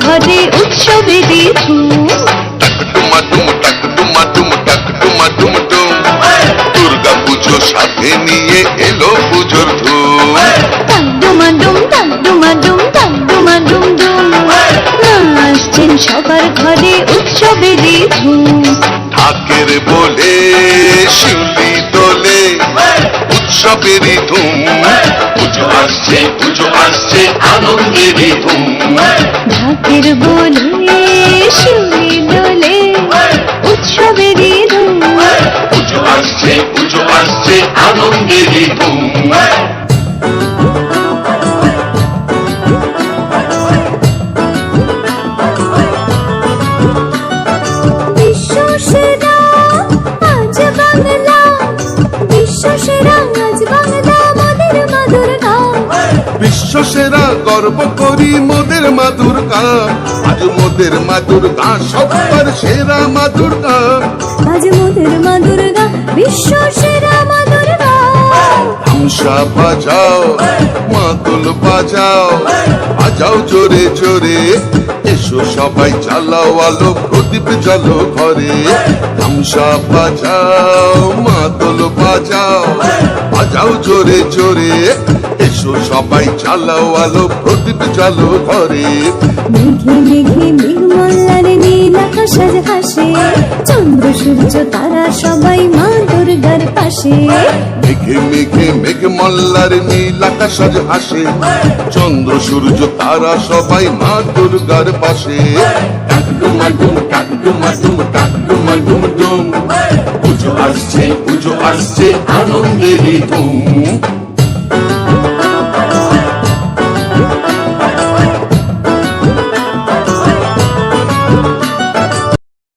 ঘরে উৎসবেরই ধুম। ডুমা ডুম টাক ডুমা ডুম টাক ডুমা ডুম ডুম, দুর্গা পুজো সাথে নিয়ে এলো পুজোর ধুম। টাক ডুমা ডুম টাক ডুমা ডুম টাক ডুমা ডুম ডুম, আসছেন সবার ঘরে উৎসবেরই ধুম। ঢাকের বলে শিউলি দোলে উৎসবেরই ধুম। পুজো আসছে আনন্দেরই ধুম। ঢাকের বলে শিউলি দোলে উৎসবেরই ধুম। পুজো আসছে আনন্দেরই ধুম। বিশ্বসেরা আজ বাংলা, বিশ্বসেরা আজ বাংলা, মোদের মা দুর্গা। বিশ্বসেরা গর্ব করি মোদের মা দুর্গা, আজ মোদের মা দুর্গা সবার সেরা মা দুর্গা। আজ মোদের মা দুর্গা, বিশ্বসেরা মা দুর্গা। হামসা বাজাও মাদল বাজাও, বাজাও জোরে জোরে, এসো সবাই চালাও আলো প্রদীপ জ্বালো ঘরে। হামসা বাজাও মাদল বাজাও, বাজাও জোরে জোরে, এসো সবাই চালাও আলো প্রদীপ জ্বালো ঘরে। মেঘে মেঘে মেঘমল্লার নীল আকাশ আজ হাসে, চন্দ্র সূর্য তারা সবাই মা দুর্গার পাশে। মেঘে মেঘে মেঘ মল্লার নীল আকাশ আজ হাসে, চন্দ্র সূর্য তারা সবাই মা দুর্গার পাশে। টাক ডুমা ডুম টাক ডুমা ডুম টাক ডুমা ডুম ডুম, পুজো আসছে আনন্দেরই ধুম।